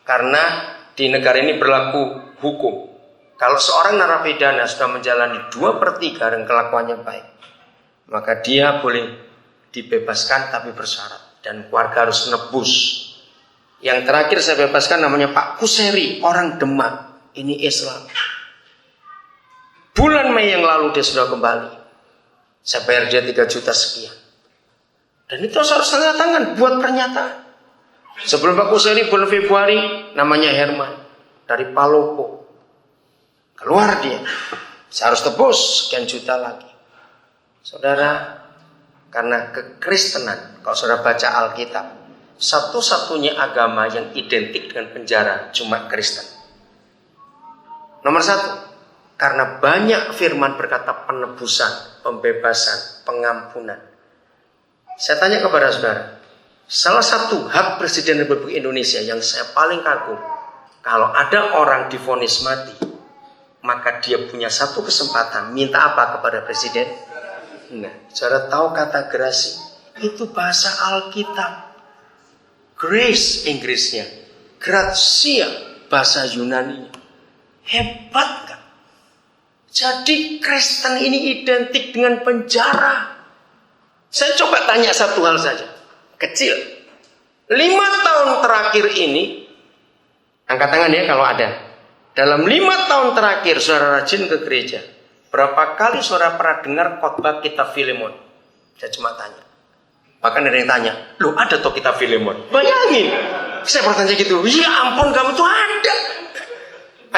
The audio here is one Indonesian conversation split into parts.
Karena di negara ini berlaku hukum. Kalau seorang narapidana sudah menjalani 2/3 dan kelakuannya baik, maka dia boleh dibebaskan tapi bersyarat. Dan keluarga harus nebus. Yang terakhir saya bebaskan namanya Pak Kuseri, orang Demak. Ini Islam. Bulan Mei yang lalu dia sudah kembali. Saya bayar dia 3 juta sekian. Dan itu harus tanda tangan buat pernyataan. Sebelum Pak Kuseri bulan Februari, namanya Herman dari Palopo. Keluar dia. Saya harus tebus sekian juta lagi. Saudara, karena kekristenan, kalau saudara baca Alkitab, satu-satunya agama yang identik dengan penjara cuma Kristen. Nomor 1, karena banyak firman berkata penebusan, pembebasan, pengampunan. Saya tanya kepada saudara, salah satu hak Presiden Republik Indonesia yang saya paling kagum, kalau ada orang divonis mati, maka dia punya satu kesempatan, minta apa kepada Presiden? Nah, saudara tahu kata gerasi? Itu bahasa Alkitab. Grace Inggrisnya, gratia bahasa Yunani. Hebat gak? Jadi Kristen ini identik dengan penjara. Saya coba tanya satu hal saja, kecil. 5 tahun terakhir ini, angkat tangan ya kalau ada. Dalam 5 tahun terakhir saudara rajin ke gereja, berapa kali saudara pernah dengar khotbah kitab Filemon? Saya cuma tanya. Bahkan ada yang tanya, loh ada toh kitab Filemon? Bayangin, saya pernah tanya gitu, ya ampun kamu tuh ada.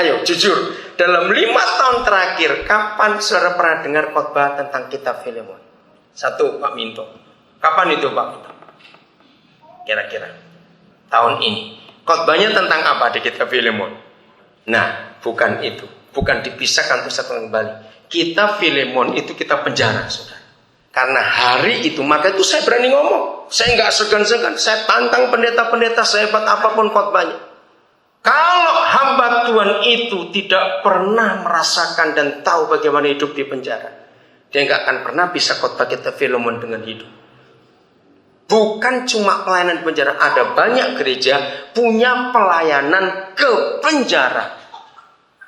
Ayo jujur, dalam 5 tahun terakhir, kapan saudara pernah dengar khotbah tentang kitab Filemon? 1, Pak Minto. Kapan itu Pak Minto? Kira-kira tahun ini. Khotbahnya tentang apa di kitab Filemon? Nah, bukan itu. Bukan dipisahkan untuk satu kembali. Kitab Filemon itu kitab penjara, saudara. Karena hari itu, maka itu saya berani ngomong. Saya nggak segan-segan. Saya tantang pendeta-pendeta sehebat apapun khotbahnya. Kalau hamba Tuhan itu tidak pernah merasakan dan tahu bagaimana hidup di penjara, dia nggak akan pernah bisa khotbah kitab Filemon dengan hidup. Bukan cuma pelayanan penjara, ada banyak gereja punya pelayanan ke penjara.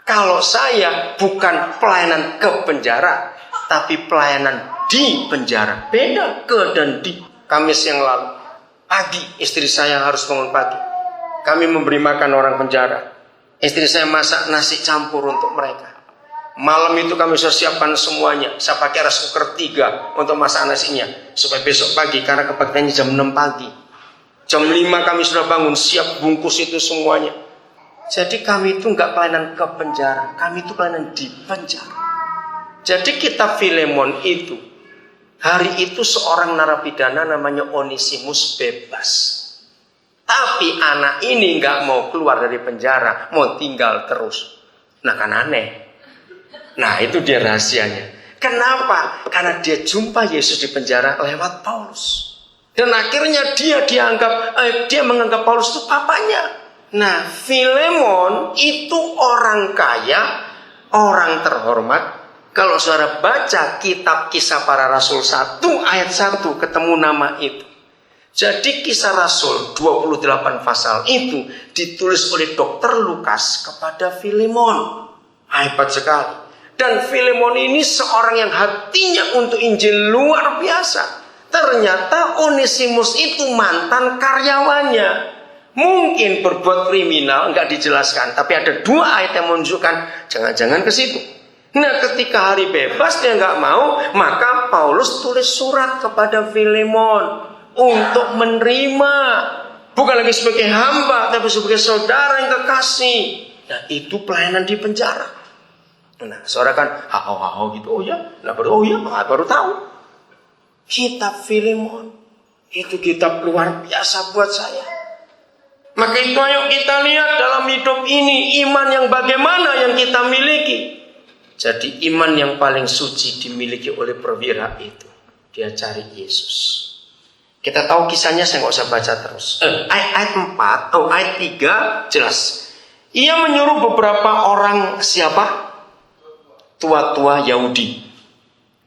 Kalau saya bukan pelayanan ke penjara, tapi pelayanan di penjara. Beda ke dan di. Kamis yang lalu, pagi istri saya harus bangun pagi. Kami memberi makan orang penjara. Istri saya masak nasi campur untuk mereka. Malam itu kami sudah siapkan semuanya. Saya pakai rice cooker 3 untuk masak nasinya, supaya besok pagi, karena kebaktiannya jam 6 pagi. Jam 5 kami sudah bangun, siap bungkus itu semuanya. Jadi kami itu enggak pelayanan ke penjara, kami itu pelayanan di penjara. Jadi kitab Filemon itu, hari itu seorang narapidana namanya Onesimus bebas. Tapi anak ini enggak mau keluar dari penjara, mau tinggal terus. Nah kan aneh. Nah itu dia rahasianya. Kenapa? Karena dia jumpa Yesus di penjara lewat Paulus. Dan akhirnya dia menganggap Paulus itu papanya. Nah, Filemon itu orang kaya, orang terhormat. Kalau saudara baca kitab Kisah Para Rasul 1 ayat 1 ketemu nama itu. Jadi Kisah Rasul 28 pasal itu ditulis oleh Dr. Lukas kepada Filemon. Hebat sekali. Dan Filemon ini seorang yang hatinya untuk Injil luar biasa. Ternyata Onesimus itu mantan karyawannya. Mungkin berbuat kriminal, enggak dijelaskan. Tapi ada 2 ayat yang menunjukkan jangan-jangan ke situ. Nah ketika hari bebas dia enggak mau, maka Paulus tulis surat kepada Filemon untuk menerima. Bukan lagi sebagai hamba, tapi sebagai saudara yang kekasih. Nah itu pelayanan di penjara. Nah saudara kan hau-hau gitu, oh ya, nah baru tahu. Kitab Filemon itu kitab luar biasa buat saya. Maka itu ayo kita lihat dalam hidup ini iman yang bagaimana yang kita miliki. Jadi iman yang paling suci dimiliki oleh perwira itu. Dia cari Yesus. Kita tahu kisahnya, saya nggak usah baca terus. Ayat 4, ayat 3 jelas. Ia menyuruh beberapa orang siapa? Tua-tua Yahudi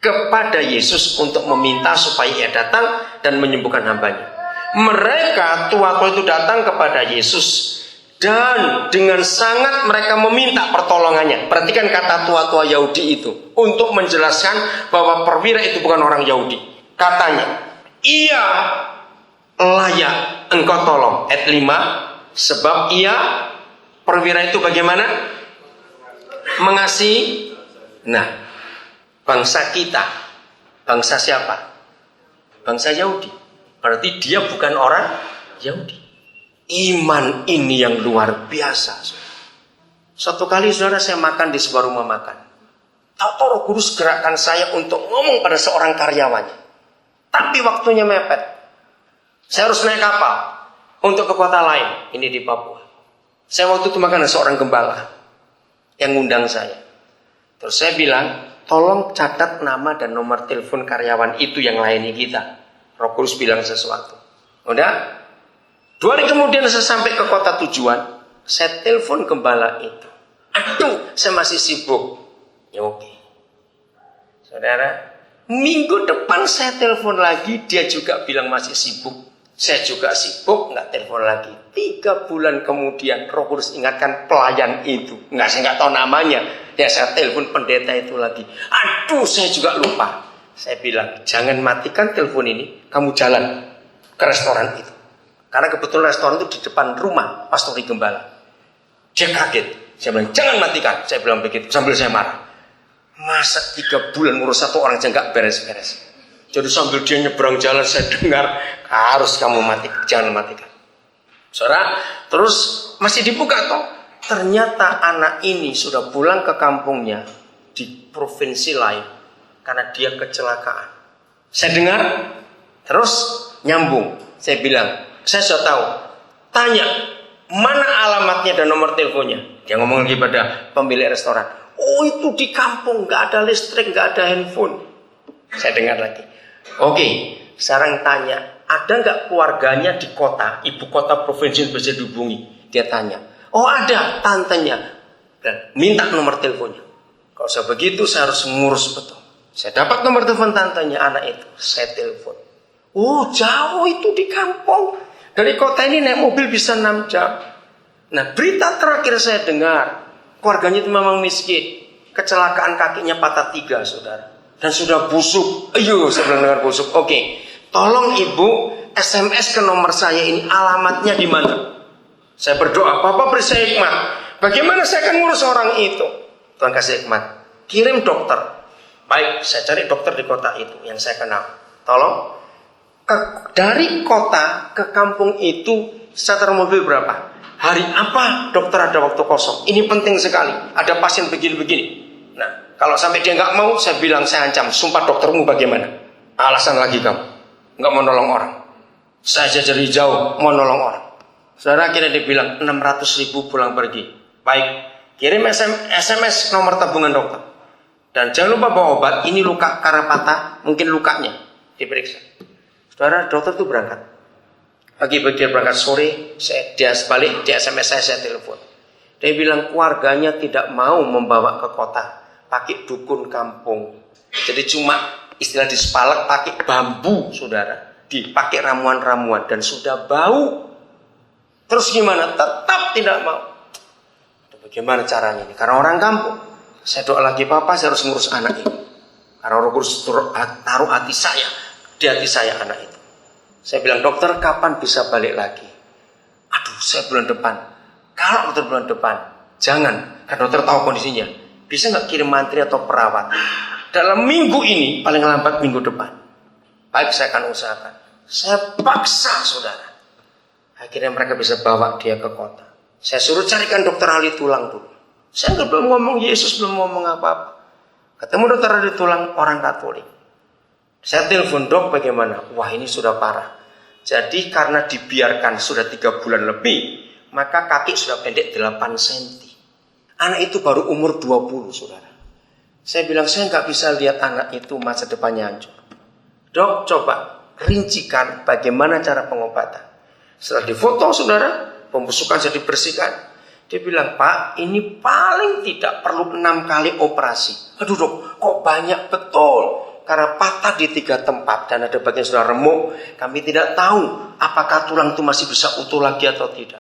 kepada Yesus untuk meminta supaya ia datang dan menyembuhkan hambanya. Mereka tua-tua itu datang kepada Yesus Dan dengan sangat mereka meminta pertolongannya. Perhatikan kata tua-tua Yahudi itu untuk menjelaskan bahwa perwira itu bukan orang Yahudi. Katanya, ia layak engkau tolong. Ayat 5, sebab ia, perwira itu bagaimana? Mengasihi. Nah, bangsa kita, bangsa siapa? Bangsa Yahudi. Berarti dia bukan orang Yahudi. Iman ini yang luar biasa. Suatu kali saudara, saya makan di sebuah rumah makan. Tahu-tahu Roh Kudus gerakkan saya untuk ngomong pada seorang karyawannya. Tapi waktunya mepet. Saya harus naik kapal untuk ke kota lain. Ini di Papua. Saya waktu itu makan dengan seorang gembala yang ngundang saya. Terus saya bilang, tolong catat nama dan nomor telepon karyawan itu yang layani kita. Roh Kudus bilang sesuatu. Udah? 2 hari kemudian saya sampai ke kota tujuan. Saya telepon gembala itu. Aduh, saya masih sibuk. Ya oke. Saudara, minggu depan saya telepon lagi. Dia juga bilang masih sibuk. Saya juga sibuk, nggak telepon lagi. 3 bulan kemudian Roh Kudus ingatkan pelayan itu. Saya nggak tahu namanya. Ya saya telepon pendeta itu lagi. Aduh, saya juga lupa. Saya bilang, jangan matikan telepon ini. Kamu jalan ke restoran itu. Karena kebetulan restoran itu di depan rumah Pastori Gembala. Dia kaget. Saya bilang, jangan matikan. Saya bilang begitu sambil saya marah. Masa 3 bulan ngurus satu orang aja nggak beres-beres. Jadi sambil dia nyebrang jalan saya dengar, harus kamu matikan, jangan matikan. Saudara, terus masih dibuka toh. Ternyata anak ini sudah pulang ke kampungnya di provinsi lain karena dia kecelakaan. Saya dengar, terus nyambung. Saya bilang, saya sudah tahu. Tanya, mana alamatnya dan nomor teleponnya? Dia ngomong lagi pada pemilik restoran. Oh, itu di kampung, nggak ada listrik, nggak ada handphone. Saya dengar lagi. Oke, sekarang tanya, ada nggak keluarganya di kota, ibu kota provinsi yang bisa dihubungi? Dia tanya. Oh, ada tantenya. Dan minta nomor teleponnya. Kalau saya begitu, saya harus ngurus betul. Saya dapat nomor telepon tantenya anak itu. Saya telepon. Oh, jauh itu di kampung. Dari kota ini naik mobil bisa 6 jam. Nah, berita terakhir saya dengar, keluarganya itu memang miskin. Kecelakaan kakinya patah 3, saudara. Dan sudah busuk. Ayo, saya bilang dengar busuk. Oke, tolong ibu SMS ke nomor saya ini, alamatnya di mana? Saya berdoa, Bapak beri saya hikmat. Bagaimana saya akan ngurus orang itu? Tuhan kasih hikmat. Kirim dokter. Baik, saya cari dokter di kota itu yang saya kenal. Tolong. Dari kota ke kampung itu charter mobil berapa? Hari apa dokter ada waktu kosong? Ini penting sekali. Ada pasien begini-begini. Nah, kalau sampai dia nggak mau, saya bilang, saya ancam. Sumpah doktermu bagaimana? Alasan lagi kamu. Nggak mau nolong orang. Saya dari jauh mau nolong orang. Saudara akhirnya dia bilang 600.000 pulang pergi. Baik, kirim SMS nomor tabungan dokter. Dan jangan lupa bawa obat. Ini luka karena patah, mungkin lukanya diperiksa. Saudara, dokter itu berangkat. Pagi-pagi dia berangkat sore, dia balik, di SMS saya telepon. Dia bilang keluarganya tidak mau membawa ke kota, pakai dukun kampung. Jadi cuma istilah di Sepalak pakai bambu, saudara, dipakai ramuan-ramuan dan sudah bau. Terus gimana? Tetap tidak mau. Bagaimana caranya ini? Karena orang kampung. Saya doa lagi, Papa, saya harus ngurus anak ini. Karena Roh Kudus taruh hati saya. Di hati saya anak itu. Saya bilang, dokter kapan bisa balik lagi? Aduh, saya bulan depan. Kalau dokter bulan depan, jangan. Karena dokter tahu kondisinya. Bisa nggak kirim mantri atau perawat? Dalam minggu ini, paling lambat minggu depan. Baik, saya akan usahakan. Saya paksa, saudara. Akhirnya mereka bisa bawa dia ke kota. Saya suruh carikan dokter ahli tulang dulu. Saya nggak belum ngomong Yesus, belum ngomong apa-apa. Ketemu dokter ahli tulang, orang Katolik. Saya telepon, dok bagaimana? Wah, ini sudah parah. Jadi karena dibiarkan sudah 3 bulan lebih, maka kaki sudah pendek 8 cm. Anak itu baru umur 20, saudara. Saya bilang, saya nggak bisa lihat anak itu masa depannya hancur. Dok, coba rincikan bagaimana cara pengobatan. Setelah difoto, saudara, pembusukan sudah dibersihkan. Dia bilang, Pak, ini paling tidak perlu 6 kali operasi. Aduh dok, kok banyak betul. Karena patah di 3 tempat dan ada bagian sudah remuk. Kami tidak tahu apakah tulang itu masih bisa utuh lagi atau tidak.